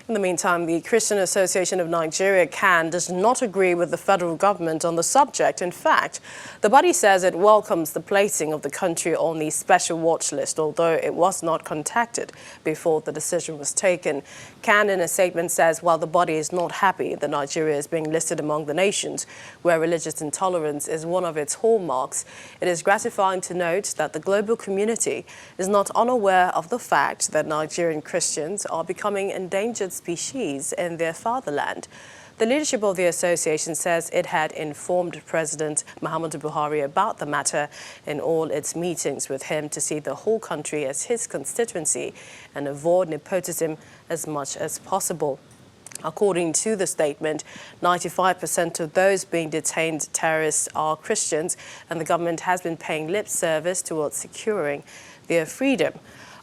In the meantime, the Christian Association of Nigeria, CAN, does not agree with the federal government on the subject. In fact, the body says it welcomes the placing of the country on the special watch list, although it was not contacted before the decision was taken. CAN, in a statement, says while the body is not happy that Nigeria is being listed among the nations where religious intolerance is one of its hallmarks, it is gratifying to note that the global community is not unaware of the fact that Nigerian Christians are becoming endangered species in their fatherland. The leadership of the association says it had informed President Muhammad Buhari about the matter in all its meetings with him to see the whole country as his constituency and avoid nepotism as much as possible. According to the statement, 95% of those being detained terrorists are Christians, and the government has been paying lip service towards securing their freedom.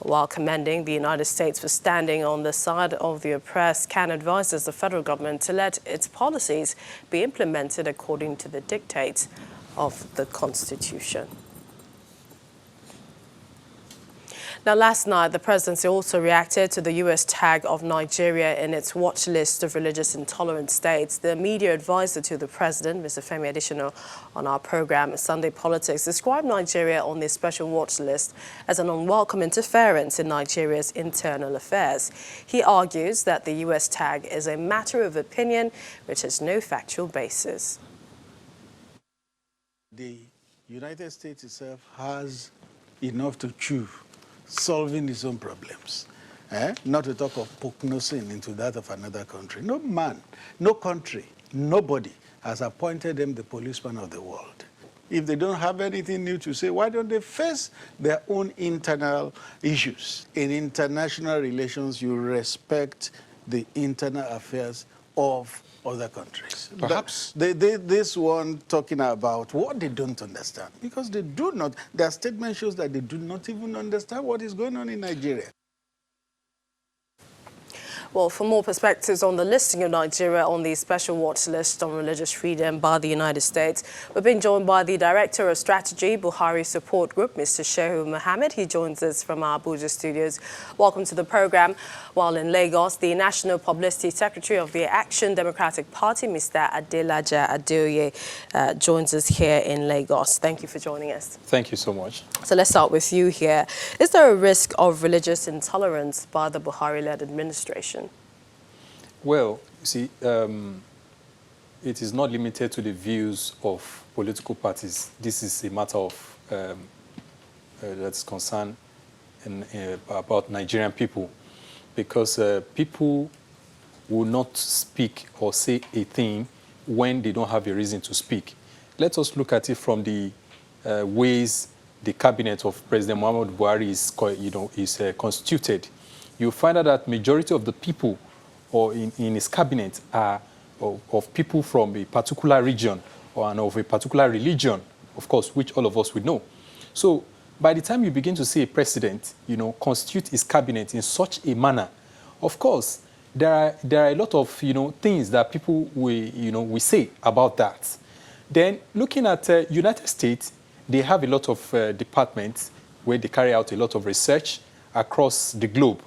While commending the United States for standing on the side of the oppressed, CAN advises the federal government to let its policies be implemented according to the dictates of the Constitution. Now, last night, the presidency also reacted to the U.S. tag of Nigeria in its watch list of religious intolerant states. The media advisor to the president, Mr. Femi Adesina, on our program Sunday Politics, described Nigeria on this special watch list as an unwelcome interference in Nigeria's internal affairs. He argues that the U.S. tag is a matter of opinion which has no factual basis. The United States itself has enough to chew solving its own problems, not to talk of poke-nosing into that of another country. No man, no country, nobody has appointed them the policeman of the world. If they don't have anything new to say, why don't they face their own internal issues? In international relations, you respect the internal affairs of other countries. Perhaps this one talking about what they don't understand, because they do not, their statement shows that they do not even understand what is going on in Nigeria. Well, for more perspectives on the listing of Nigeria on the special watch list on religious freedom by the United States, we're being joined by the Director of Strategy, Buhari Support Group, Mr. Sharon Mohammed. He joins us from our Abuja studios. Welcome to the program. While in Lagos, the National Publicity Secretary of the Action Democratic Party, Mr. Adelaja Adeoye, joins us here in Lagos. Thank you for joining us. Thank you so much. So let's start with you here. Is there a risk of religious intolerance by the Buhari-led administration? Well, you see, it is not limited to the views of political parties. This is a matter of that's concerned about Nigerian people, because people will not speak or say a thing when they don't have a reason to speak. Let us look at it from the ways the cabinet of President Muhammad Buhari is constituted. You find out that majority of the people or in his cabinet are of people from a particular region and of a particular religion, of course, which all of us would know. So by the time you begin to see a president, constitute his cabinet in such a manner, of course, there are a lot of, things that people we say about that. Then looking at United States, they have a lot of departments where they carry out a lot of research across the globe.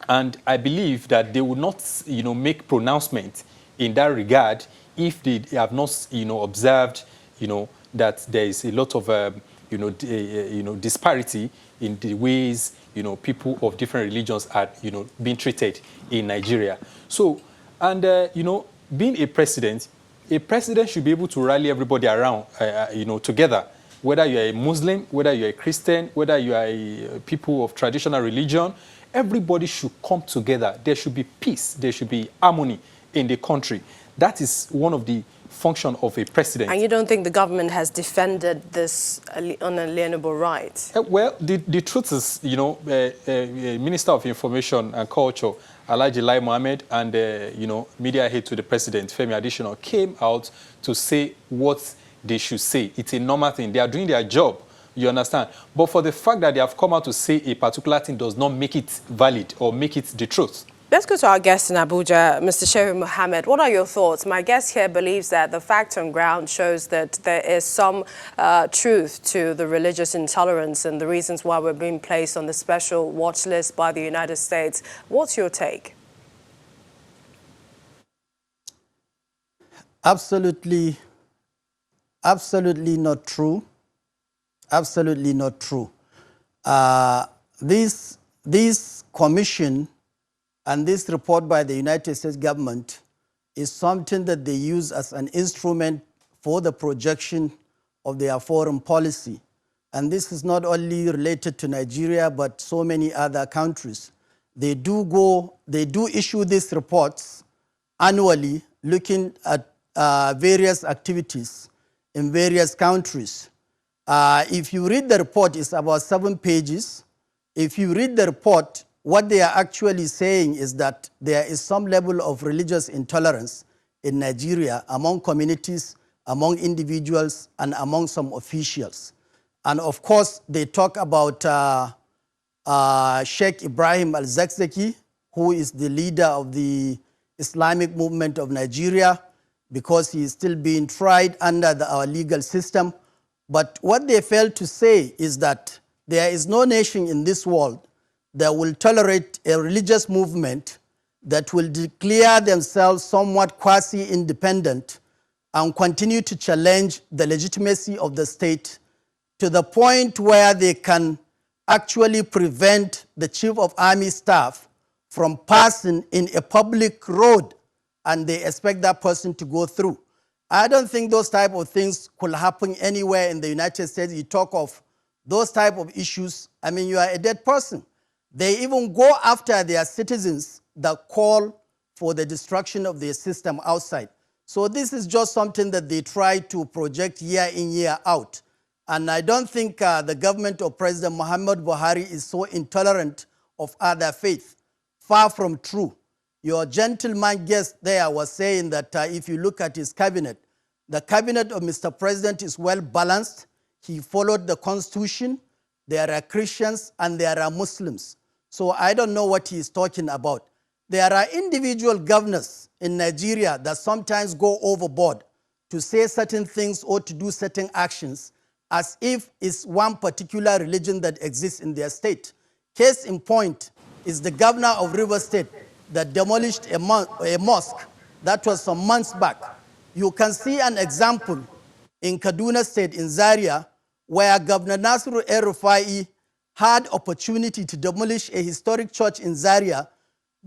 And I believe that they will not, make pronouncements in that regard if they have not, observed, that there is a lot of, disparity in the ways, people of different religions are, being treated in Nigeria. So, and, being a president should be able to rally everybody around, together. Whether you're a Muslim, whether you're a Christian, whether you are a people of traditional religion, everybody should come together. There should be peace. There should be harmony in the country. That is one of the functions of a president. And you don't think the government has defended this unalienable right? Well, the truth is, Minister of Information and Culture, Alhaji Lai Mohammed, and, media head to the president, Femi Adesina, came out to say what they should say. It's a normal thing. They are doing their job. You understand? But for the fact that they have come out to say a particular thing does not make it valid or make it the truth. Let's go to our guest in Abuja, Mr. Sharon Mohammed. What are your thoughts? My guest here believes that the fact on ground shows that there is some truth to the religious intolerance and the reasons why we're being placed on the special watch list by the United States. What's your take? Absolutely, absolutely not true. Absolutely not true. This commission and this report by the United States government is something that they use as an instrument for the projection of their foreign policy. And this is not only related to Nigeria, but so many other countries. They do issue these reports annually looking at various activities in various countries. If you read the report, it's about 7 pages. If you read the report, what they are actually saying is that there is some level of religious intolerance in Nigeria among communities, among individuals, and among some officials. And of course, they talk about Sheikh Ibrahim al-Zakzaki, who is the leader of the Islamic movement of Nigeria, because he is still being tried under our legal system. But what they fail to say is that there is no nation in this world that will tolerate a religious movement that will declare themselves somewhat quasi-independent and continue to challenge the legitimacy of the state to the point where they can actually prevent the chief of army staff from passing in a public road, and they expect that person to go through. I don't think those type of things could happen anywhere in the United States. You talk of those type of issues, I mean, you are a dead person. They even go after their citizens that call for the destruction of their system outside. So this is just something that they try to project year in, year out. And I don't think the government of President Muhammad Buhari is so intolerant of other faiths. Far from true. Your gentleman guest there was saying that if you look at his cabinet, the cabinet of Mr. President is well balanced. He followed the Constitution. There are Christians and there are Muslims. So I don't know what he's talking about. There are individual governors in Nigeria that sometimes go overboard to say certain things or to do certain actions as if it's one particular religion that exists in their state. Case in point is the governor of Rivers State that demolished a mosque that was some months back. You can see an example in Kaduna State, in Zaria, where Governor Nasiru El-Rufai had opportunity to demolish a historic church in Zaria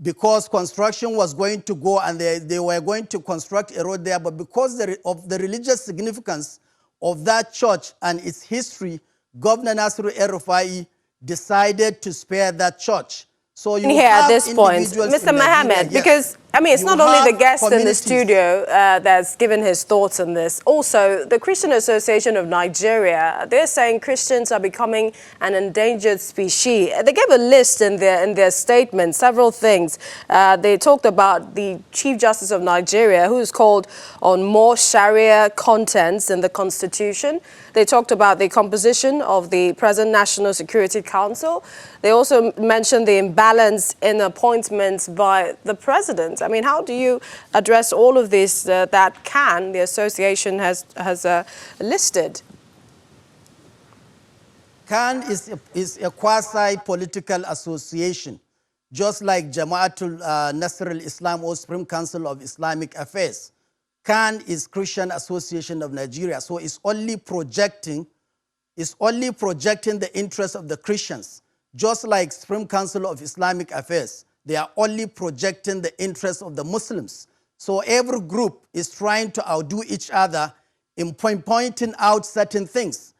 because construction was going to go and they were going to construct a road there, but because of the religious significance of that church and its history, Governor Nasiru El-Rufai decided to spare that church. So you here have at this point, Mr. Mohammed, yes, because I mean, it's you not only the have guest in the studio that's given his thoughts on this. Also, the Christian Association of Nigeria, they're saying Christians are becoming an endangered species. They gave a list in their statement, several things. They talked about the Chief Justice of Nigeria, who is called on more Sharia contents in the Constitution. They talked about the composition of the present National Security Council. They also mentioned the imbalance in appointments by the president. I mean, how do you address all of this that the association has listed? CAN is a quasi-political association, just like Jama'atul Nasr al-Islam or Supreme Council of Islamic Affairs. CAN is Christian Association of Nigeria, so it's only projecting the interests of the Christians, just like Supreme Council of Islamic Affairs. They are only projecting the interests of the Muslims. So every group is trying to outdo each other in pointing out certain things.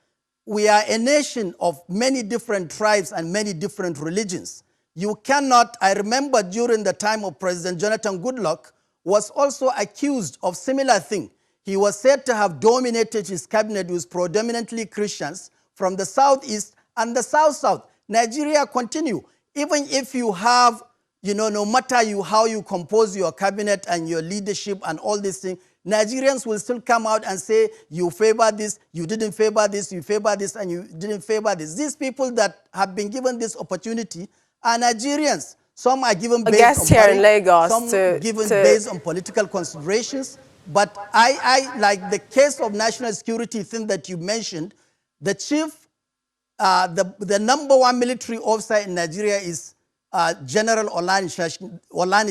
We are a nation of many different tribes and many different religions. You cannot, I remember during the time of President Jonathan Goodluck, was also accused of similar thing. He was said to have dominated his cabinet with predominantly Christians from the southeast and the south-south. Nigeria continue. Even if you have, no matter how you compose your cabinet and your leadership and all these things, Nigerians will still come out and say, you favor this, you didn't favor this, you favor this, and you didn't favor this. These people that have been given this opportunity are Nigerians. Some are given based on here in Lagos, some given based on political considerations. But I like the case of national security thing that you mentioned, the chief, the number one military officer in Nigeria is General Olani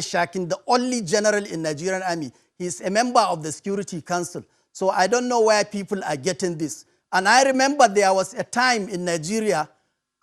Shakin, the only general in Nigerian army. He's a member of the Security Council. So I don't know where people are getting this. And I remember there was a time in Nigeria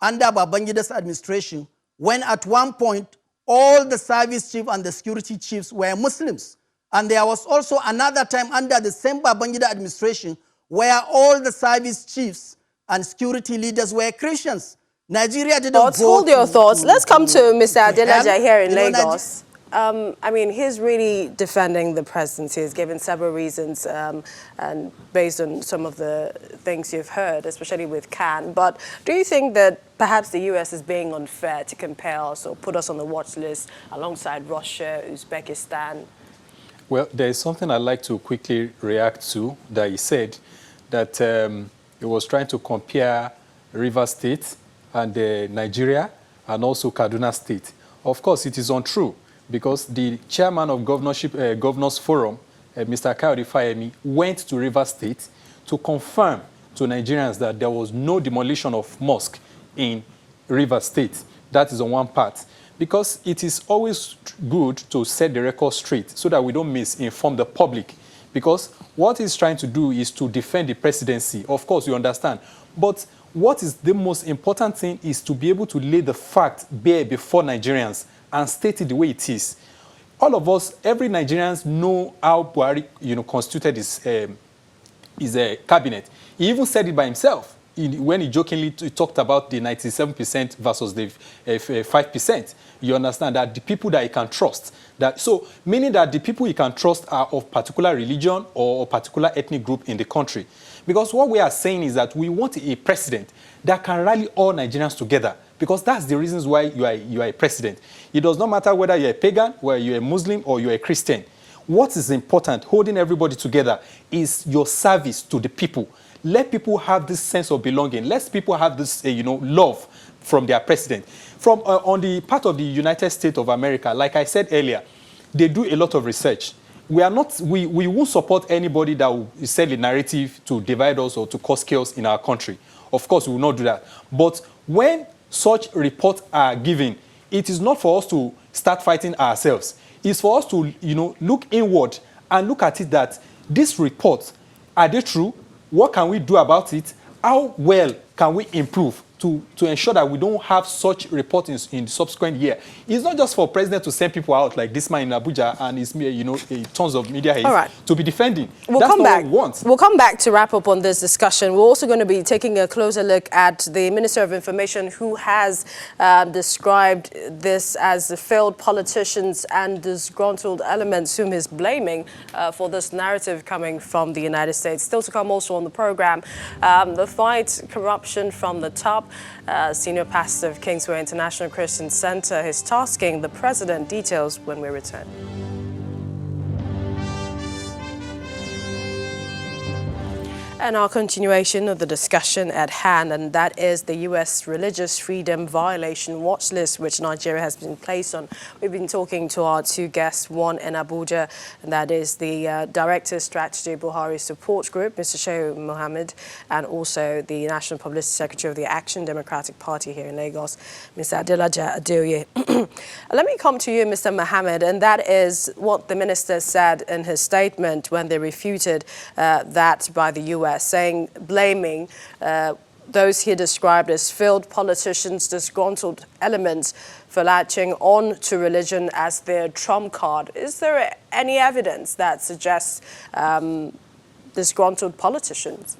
under Babangida's administration when at one point all the service chiefs and the security chiefs were Muslims. And there was also another time under the same Babangida administration where all the service chiefs and security leaders were Christians. Nigeria didn't Thoughts, hold your thoughts. Let's come to Mr. Adelaja here in Lagos. I mean, he's really defending the presidency. He's given several reasons, and based on some of the things you've heard, especially with Khan. But do you think that perhaps the U.S. is being unfair to compare us or put us on the watch list alongside Russia, Uzbekistan? Well, there is something I'd like to quickly react to that he said, that he was trying to compare Rivers State and Nigeria and also Kaduna State. Of course, it is untrue, because the chairman of Governors Forum, Mr. Kayode Fayemi, went to Rivers State to confirm to Nigerians that there was no demolition of mosque in Rivers State. That is on one part. Because it is always good to set the record straight so that we don't misinform the public. Because what he's trying to do is to defend the presidency. Of course, you understand. But what is the most important thing is to be able to lay the fact bare before Nigerians and state it the way it is. All of us, every Nigerians know how Buhari, constituted his cabinet. He even said it by himself when he jokingly talked about the 97% versus the 5%. You understand that the people that he can trust. So meaning that the people he can trust are of particular religion or particular ethnic group in the country. Because what we are saying is that we want a president that can rally all Nigerians together. Because that's the reasons why you are a president. It does not matter whether you're a pagan, whether you're a Muslim, or you're a Christian. What is important, holding everybody together, is your service to the people. Let people have this sense of belonging. Let people have this, love from their president. From on the part of the United States of America, like I said earlier, they do a lot of research. We won't support anybody that will sell a narrative to divide us or to cause chaos in our country. Of course, we will not do that. But when such reports are given, it is not for us to start fighting ourselves. It's for us to, look inward and look at it that these reports, are they true? What can we do about it? How well can we improve to ensure that we don't have such reports in the subsequent year? It's not just for president to send people out like this man in Abuja and his, tons of media aides to be defending. That's not what we want. We'll come back to wrap up on this discussion. We're also going to be taking a closer look at the Minister of Information, who has described this as the failed politicians and disgruntled elements whom he's blaming for this narrative coming from the United States. Still to come also on the program, the fight corruption from the top. Senior pastor of Kingsway International Christian Center is tasking the president. Details when we return. And our continuation of the discussion at hand, and that is the U.S. religious freedom violation watch list, which Nigeria has been placed on. We've been talking to our two guests, one in Abuja, and that is the Director of Strategy Buhari Support Group, Mr. Sharon Mohammed, and also the National Publicity Secretary of the Action Democratic Party here in Lagos, Mr. Adelaja Adeoye. Let me come to you, Mr. Mohammed, and that is what the minister said in his statement when they refuted that by the U.S. blaming those he described as failed politicians, disgruntled elements for latching on to religion as their trump card. Is there any evidence that suggests disgruntled politicians?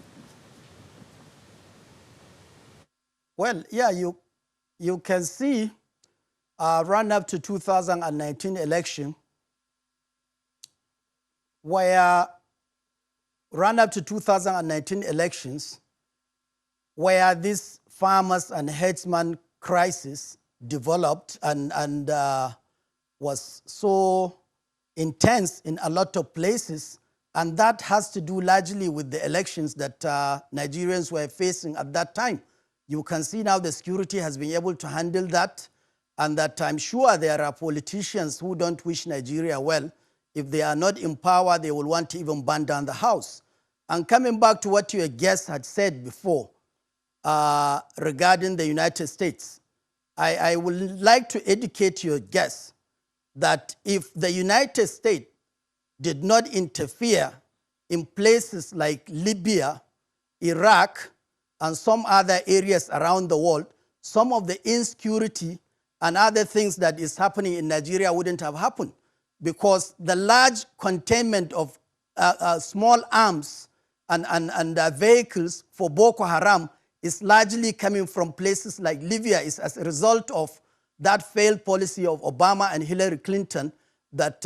Well, yeah, you can see run up to 2019 election where run up to 2019 elections where this farmers and herdsmen crisis developed and was so intense in a lot of places. And that has to do largely with the elections that Nigerians were facing at that time. You can see now the security has been able to handle that, and that I'm sure there are politicians who don't wish Nigeria well. If they are not in power, they will want to even burn down the house. And coming back to what your guest had said before regarding the United States, I would like to educate your guests that if the United States did not interfere in places like Libya, Iraq, and some other areas around the world, some of the insecurity and other things that is happening in Nigeria wouldn't have happened, because the large containment of small arms and vehicles for Boko Haram is largely coming from places like Libya. Is as a result of that failed policy of Obama and Hillary Clinton that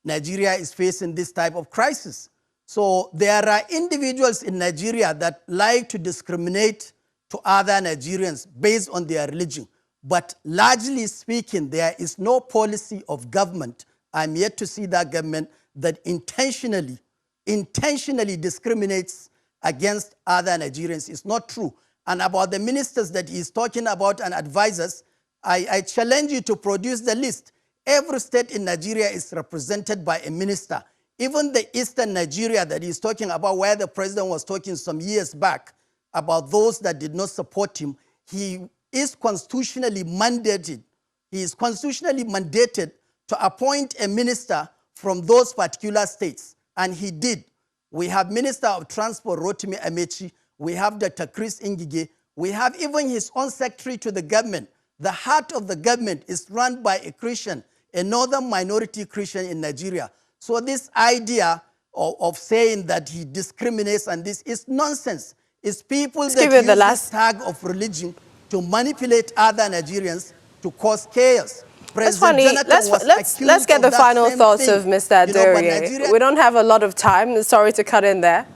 Nigeria is facing this type of crisis. So there are individuals in Nigeria that like to discriminate to other Nigerians based on their religion. But largely speaking, there is no policy of government, I'm yet to see that government, that intentionally discriminates against other Nigerians. It's not true. And about the ministers that he's talking about and advisors, I challenge you to produce the list. Every state in Nigeria is represented by a minister. Even the eastern Nigeria that he's talking about, where the president was talking some years back about those that did not support him, he is constitutionally mandated. He is constitutionally mandated to appoint a minister from those particular states, and he did. We have Minister of Transport, Rotimi Amechi. We have Dr. Chris Ngige. We have even his own secretary to the government. The heart of the government is run by a Christian, a northern minority Christian in Nigeria. So this idea of saying that he discriminates and this is nonsense. It's people that use this tag of religion to manipulate other Nigerians to cause chaos. That's funny. Let's get the final thoughts of Mr. Adorie. We don't have a lot of time. Sorry to cut in there.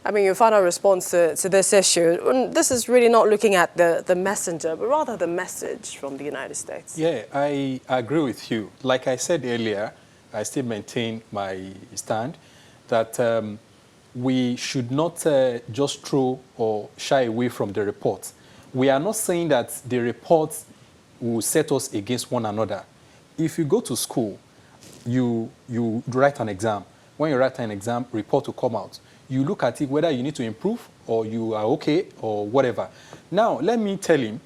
I mean, your final response to this issue. This is really not looking at the messenger, but rather the message from the United States. Yeah, I agree with you. Like I said earlier, I still maintain my stand that we should not just throw or shy away from the report. We are not saying that the report will set us against one another. If you go to school, you write an exam. When you write an exam, report will come out. You look at it whether you need to improve or you are okay or whatever. Now, let me tell him,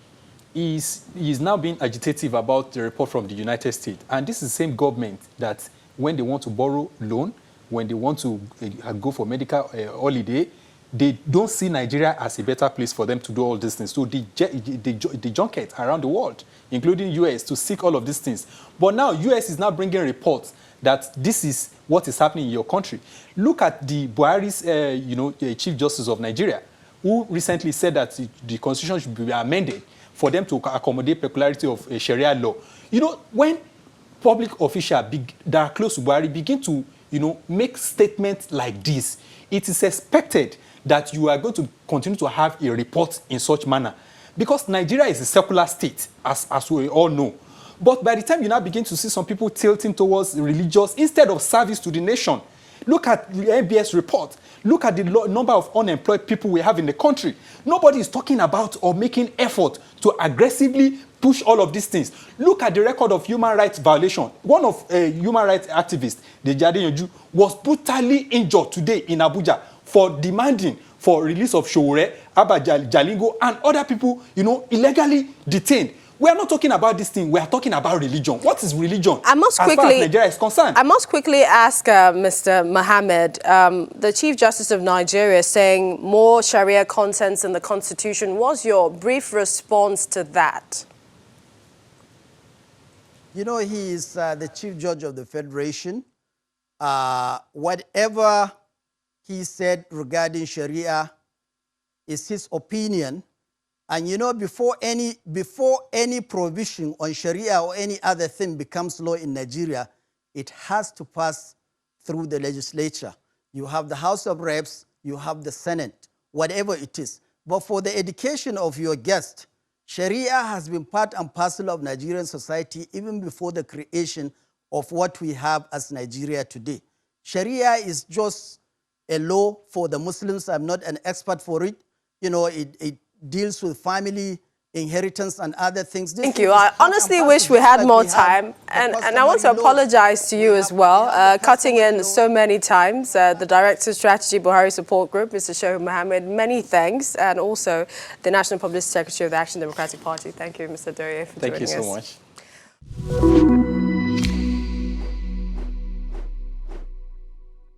he's now being agitative about the report from the United States. And this is the same government that when they want to borrow loan, when they want to go for medical holiday, they don't see Nigeria as a better place for them to do all these things. So they junket around the world, including US, to seek all of these things. But now US is now bringing reports that this is what is happening in your country. Look at the Buhari's, Chief Justice of Nigeria, who recently said that the constitution should be amended for them to accommodate peculiarity of Sharia law. You know, when public officials that are close to Buhari begin to, make statements like this, it is expected that you are going to continue to have a report in such manner. Because Nigeria is a secular state, as we all know. But by the time you now begin to see some people tilting towards religious, instead of service to the nation, look at the NBS report. Look at the number of unemployed people we have in the country. Nobody is talking about or making effort to aggressively push all of these things. Look at the record of human rights violation. One of human rights activists, Dejade Yonju, was brutally injured today in Abuja for demanding for release of Showore, Abba Jalingo, and other people, illegally detained. We are not talking about this thing. We are talking about religion. What is religion? As far as Nigeria is concerned. I must quickly ask Mr. Mohammed, the Chief Justice of Nigeria saying more Sharia contents in the Constitution. What's your brief response to that? He is the Chief Judge of the Federation. Whatever he said regarding Sharia is his opinion. And before any provision on Sharia or any other thing becomes law in Nigeria, it has to pass through the legislature. You have the House of Reps, you have the Senate, whatever it is. But for the education of your guest, Sharia has been part and parcel of Nigerian society even before the creation of what we have as Nigeria today. Sharia is just a law for the Muslims. I'm not an expert for it. It deals with family, inheritance and other things. Thank you. I honestly wish we had more time, and I want to apologize to you as well, cutting in so many times. The Director of Strategy Buhari Support Group, Mr. Sharon Mohammed, many thanks, and also the National Public Secretary of the Action Democratic Party. Thank you, Mr. Doye, for joining us. Thank you so much.